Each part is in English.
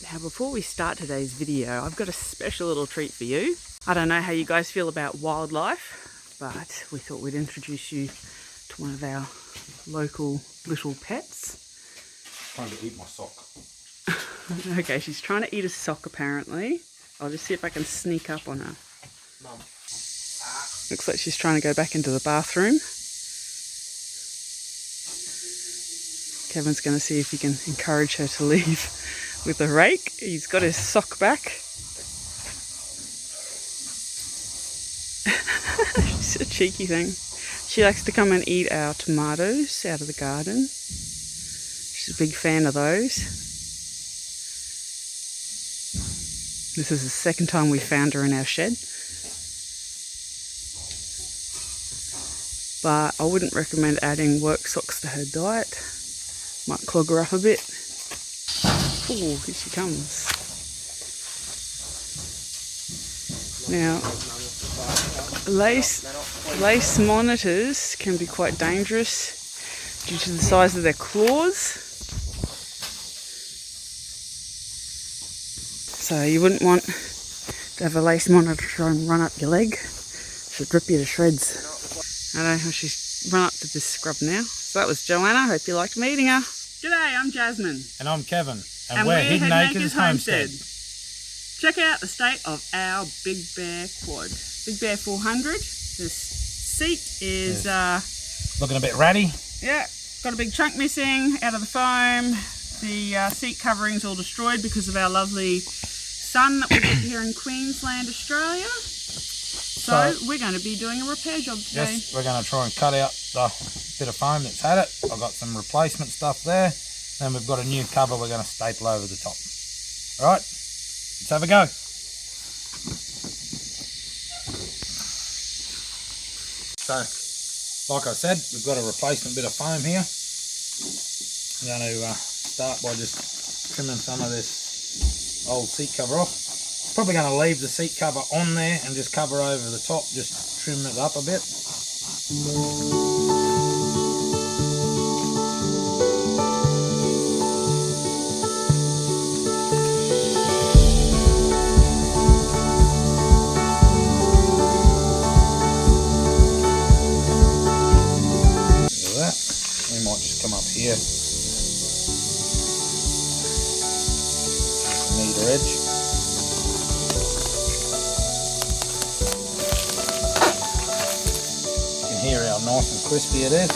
Now before we start today's video, I've got a special little treat for you. I don't know how you guys feel about wildlife, but we thought we'd introduce you to one of our local little pets. Trying to eat my sock. Okay, she's trying to eat a sock apparently. I'll just see if I can sneak up on her. Mum. Looks like she's trying to go back into the bathroom. Kevin's going to see if he can encourage her to leave with a rake. He's got his sock back. She's a cheeky thing. She likes to come and eat our tomatoes out of the garden. She's a big fan of those. This is the second time we found her in our shed. But I wouldn't recommend adding work socks to her diet. Might clog her up a bit. Oh, here she comes. Now, lace monitors can be quite dangerous due to the size of their claws. So you wouldn't want to have a lace monitor try and run up your leg. Should rip you to shreds. I don't know how she's run up to this scrub now. So that was Joanna. Hope you liked meeting her. G'day, I'm Jasmine. And I'm Kevin. And we're Hidden Acres Homestead. Check out the state of our Big Bear quad. Big Bear 400. This seat is... looking a bit ratty. Yeah, got a big chunk missing out of the foam. The seat covering's all destroyed because of our lovely sun that we get here in Queensland, Australia. So we're going to be doing a repair job today. Yes, we're going to try and cut out the bit of foam that's had it. I've got some replacement stuff there. Then we've got a new cover we're going to staple over the top. Alright, let's have a go. So, like I said, we've got a replacement bit of foam here. I'm going to start by just trimming some of this old seat cover off. Probably going to leave the seat cover on there and just cover over the top, just trim it up a bit. Look at that. We might just come up here. Just a meter edge. Hear how nice and crispy it is.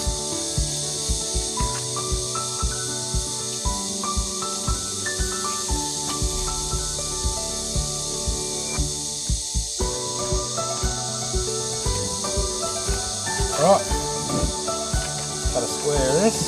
Right, cut a square of this.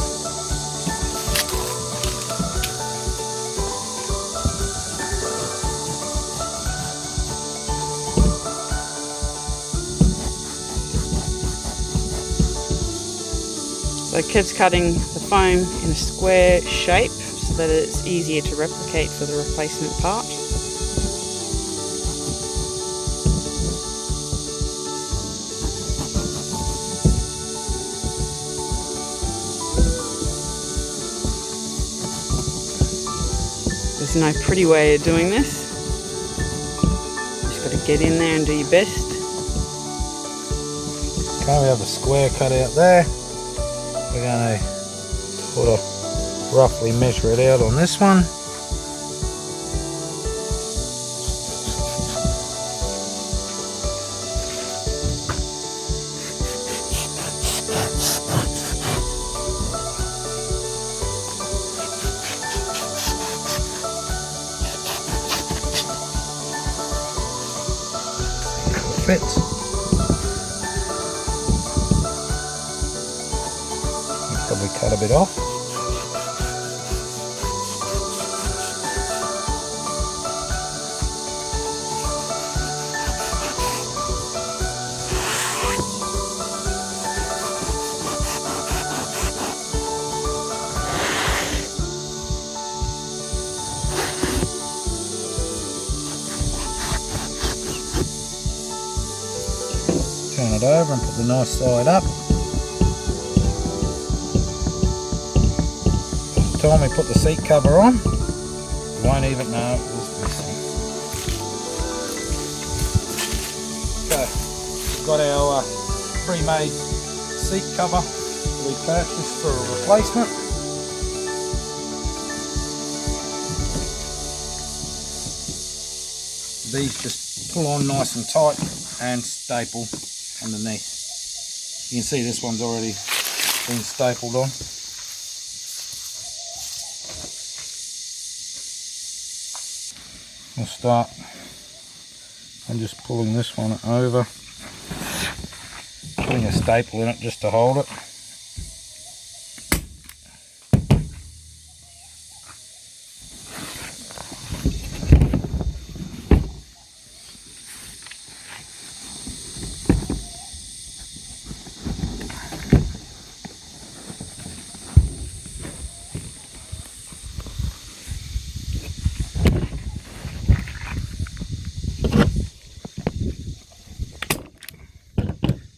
So Kev's cutting the foam in a square shape so that it's easier to replicate for the replacement part. There's no pretty way of doing this. Just got to get in there and do your best. Okay, we have a square cut out there. We're going to sort of roughly measure it out on this one. Fits. Probably cut a bit off. Turn it over and put the nice side up. Time we put the seat cover on, Won't even know it was missing. Okay, we've got our pre-made seat cover we purchased for a replacement. These just pull on nice and tight and staple underneath. You can see this one's already been stapled on. We'll start and just pulling this one over, putting a staple in it just to hold it.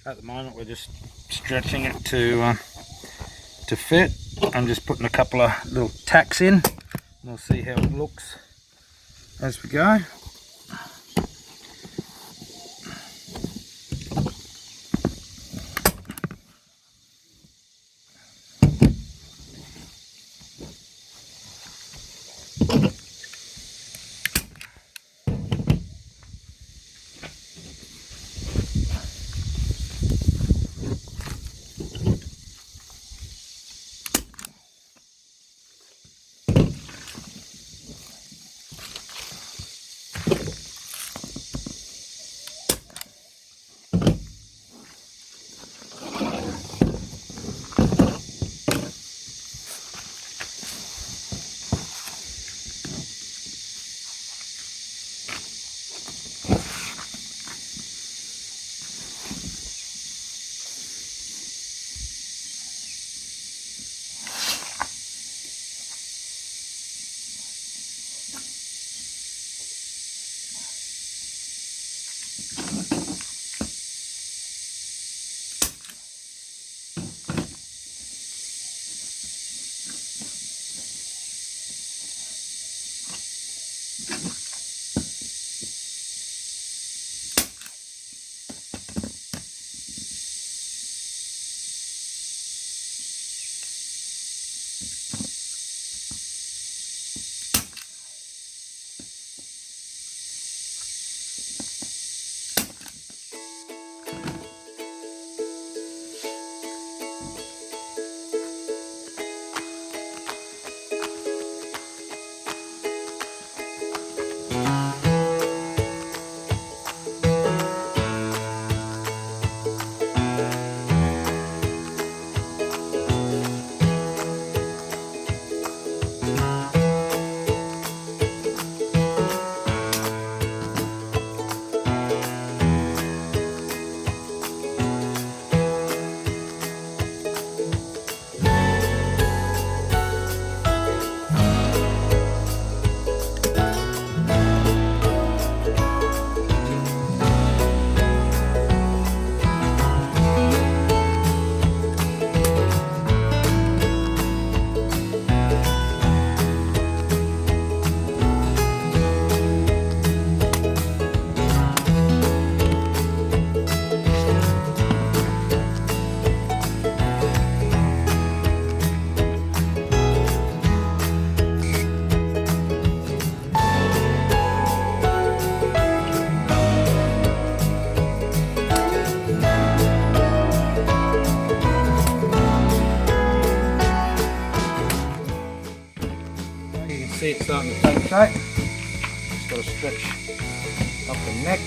At the moment we're just stretching it to fit, and just putting a couple of little tacks in, and we'll see how it looks as we go. See it starting to take shape. Just got to stretch up the neck.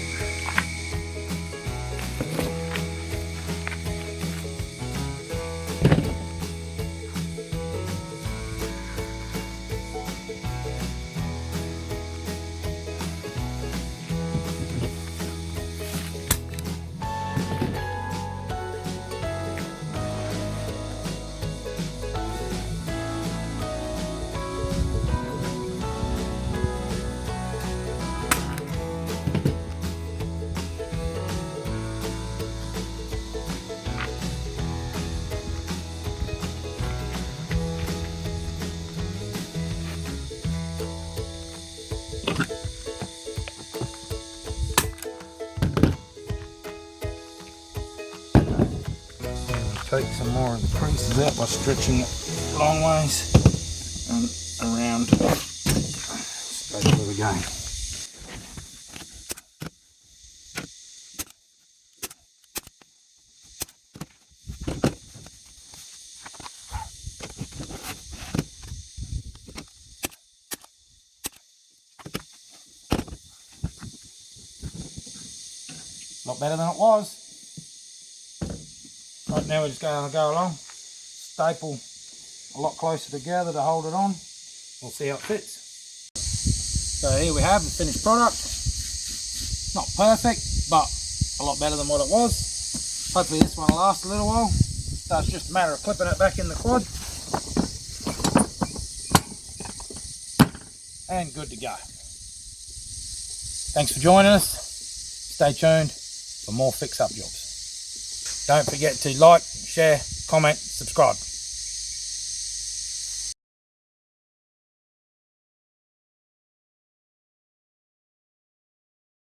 take some more of the creases out by stretching it long ways and around straight through again. A lot better than it was. Right now we're just going to go along, staple a lot closer together to hold it on. We'll see how it fits. So here we have the finished product. Not perfect, but a lot better than what it was. Hopefully this one will last a little while. So it's just a matter of clipping it back in the quad. And good to go. Thanks for joining us. Stay tuned for more fix-up jobs. Don't forget to like, share, comment, subscribe.